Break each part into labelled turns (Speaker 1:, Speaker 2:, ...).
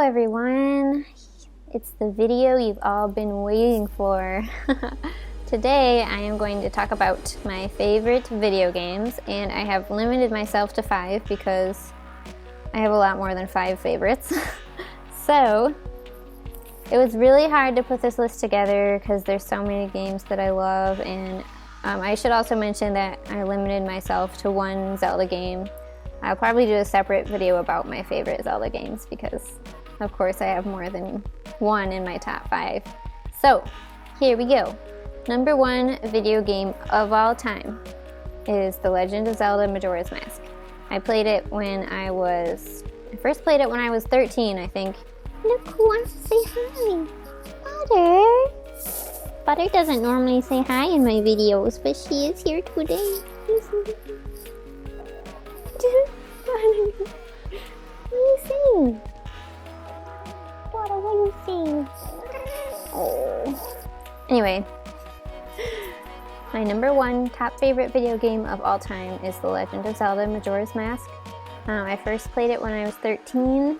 Speaker 1: everyone, it's the video you've all been waiting for. Today I am going to talk about my favorite video games, and I have limited myself to 5 because I have a lot more than 5 favorites. So it was really hard to put this list together because there's so many games that I love, and I should also mention that I limited myself to one Zelda game. I'll probably do a separate video about my favorite Zelda games because, of course, I have more than one in my top 5. So, here we go. Number 1 video game of all time is The Legend of Zelda Majora's Mask. I played it I first played it when I was 13, I think. Look who wants to say hi. Butter. Butter doesn't normally say hi in my videos, but she is here today. What are you saying? What are you saying? Oh. Anyway, my number 1 top favorite video game of all time is The Legend of Zelda Majora's Mask. I first played it when I was 13,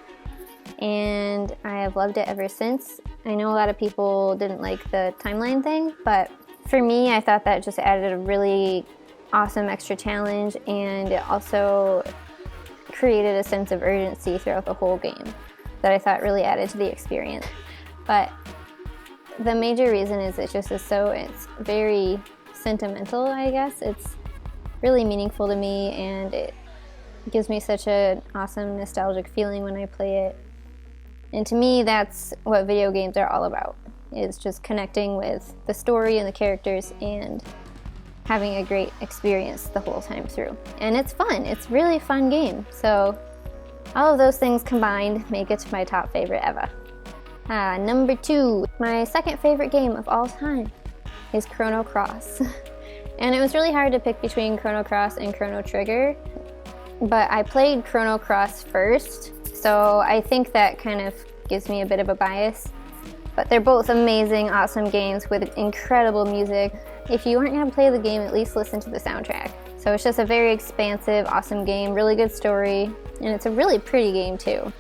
Speaker 1: and I have loved it ever since. I know a lot of people didn't like the timeline thing, but for me, I thought that just added a really awesome extra challenge, and it also created a sense of urgency throughout the whole game that I thought really added to the experience. But the major reason is it's very sentimental, I guess. It's really meaningful to me, and it gives me such an awesome nostalgic feeling when I play it. And to me, that's what video games are all about, is just connecting with the story and the characters and having a great experience the whole time through. And it's fun. It's really fun game. So all of those things combined make it my top favorite ever. Number 2, my second favorite game of all time is Chrono Cross. And it was really hard to pick between Chrono Cross and Chrono Trigger, but I played Chrono Cross first, so I think that kind of gives me a bit of a bias. But they're both amazing, awesome games with incredible music. If you aren't going to play the game, at least listen to the soundtrack. So it's just a very expansive, awesome game, really good story, and it's a really pretty game too.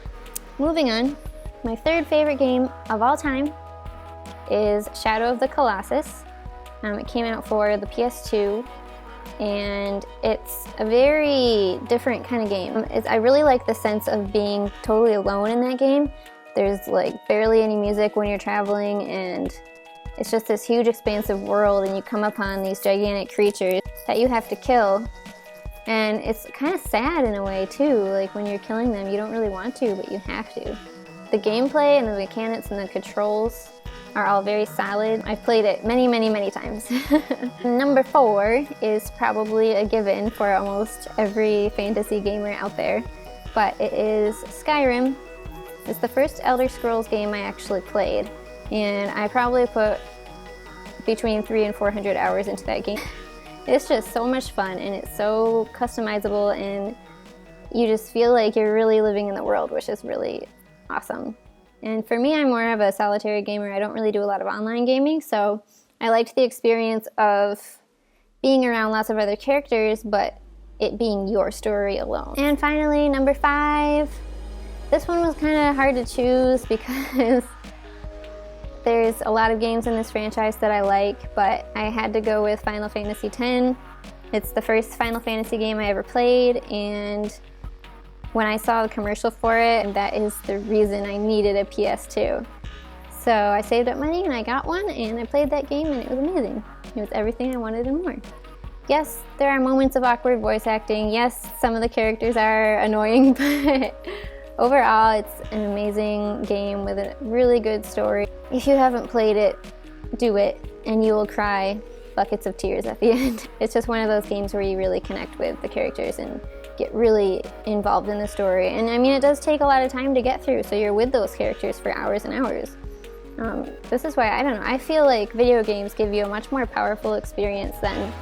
Speaker 1: Moving on, my third favorite game of all time is Shadow of the Colossus. It came out for the PS2, and it's a very different kind of game. I really like the sense of being totally alone in that game. There's like barely any music when you're traveling, and it's just this huge expansive world, and you come upon these gigantic creatures that you have to kill. And it's kind of sad in a way too, like when you're killing them you don't really want to, but you have to. The gameplay and the mechanics and the controls are all very solid. I've played it many, many, many times. Number 4 is probably a given for almost every fantasy gamer out there, but it is Skyrim. It's the first Elder Scrolls game I actually played, and I probably put between 300 and 400 hours into that game. It's just so much fun, and it's so customizable, and you just feel like you're really living in the world, which is really awesome. And for me, I'm more of a solitary gamer. I don't really do a lot of online gaming, so I liked the experience of being around lots of other characters, but it being your story alone. And finally, number 5. This one was kind of hard to choose because there's a lot of games in this franchise that I like, but I had to go with Final Fantasy X. It's the first Final Fantasy game I ever played, and when I saw the commercial for it, that is the reason I needed a PS2. So I saved up money and I got one, and I played that game, and it was amazing. It was everything I wanted and more. Yes, there are moments of awkward voice acting. Yes, some of the characters are annoying, but overall, it's an amazing game with a really good story. If you haven't played it, do it, and you will cry buckets of tears at the end. It's just one of those games where you really connect with the characters and get really involved in the story. And I mean, it does take a lot of time to get through, so you're with those characters for hours and hours. This is why, I don't know, I feel like video games give you a much more powerful experience than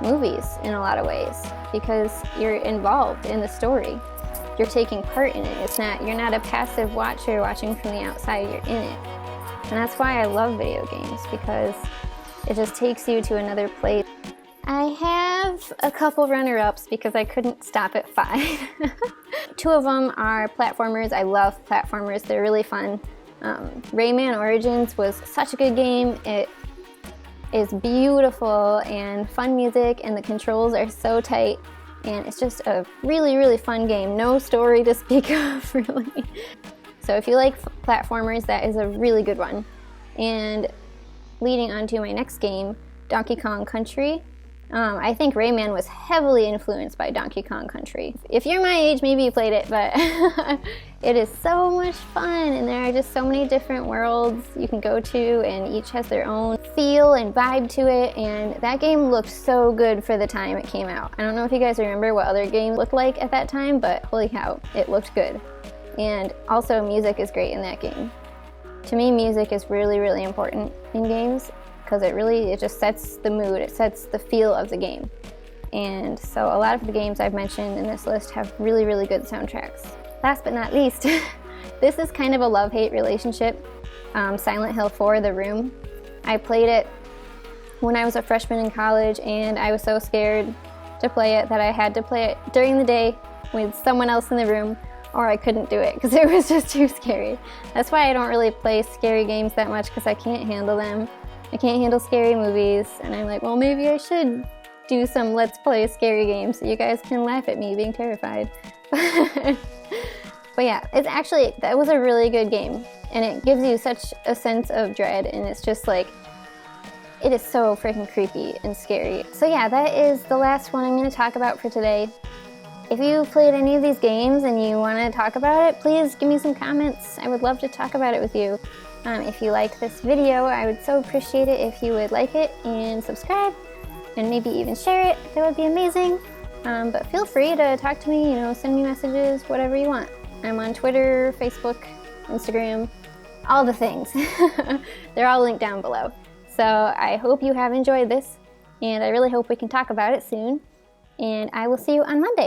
Speaker 1: movies in a lot of ways, because you're involved in the story. You're taking part in it. You're not a passive watcher watching from the outside, you're in it. And that's why I love video games, because it just takes you to another place. I have a couple runner-ups because I couldn't stop at 5. 2 of them are platformers. I love platformers. They're really fun. Rayman Origins was such a good game. It is beautiful and fun music, and the controls are so tight, and it's just a really, really fun game. No story to speak of, really. So if you like platformers, that is a really good one. And leading on to my next game, Donkey Kong Country. I think Rayman was heavily influenced by Donkey Kong Country. If you're my age, maybe you played it, but it is so much fun, and there are just so many different worlds you can go to, and each has their own feel and vibe to it, and that game looked so good for the time it came out. I don't know if you guys remember what other games looked like at that time, but holy cow, it looked good. And also, music is great in that game. To me, music is really, really important in games, because it just sets the mood, it sets the feel of the game. And so a lot of the games I've mentioned in this list have really, really good soundtracks. Last but not least, this is kind of a love-hate relationship. Silent Hill 4, The Room. I played it when I was a freshman in college, and I was so scared to play it that I had to play it during the day with someone else in the room, or I couldn't do it because it was just too scary. That's why I don't really play scary games that much, because I can't handle them. I can't handle scary movies, and I'm like, well, maybe I should do some Let's Play scary games so you guys can laugh at me being terrified. But yeah, that was a really good game, and it gives you such a sense of dread, and it's just like, it is so freaking creepy and scary. So yeah, that is the last one I'm going to talk about for today. If you played any of these games and you want to talk about it, please give me some comments. I would love to talk about it with you. If you like this video, I would so appreciate it if you would like it and subscribe, and maybe even share it. That would be amazing. But feel free to talk to me, send me messages, whatever you want. I'm on Twitter, Facebook, Instagram, all the things. They're all linked down below. So I hope you have enjoyed this, and I really hope we can talk about it soon. And I will see you on Monday.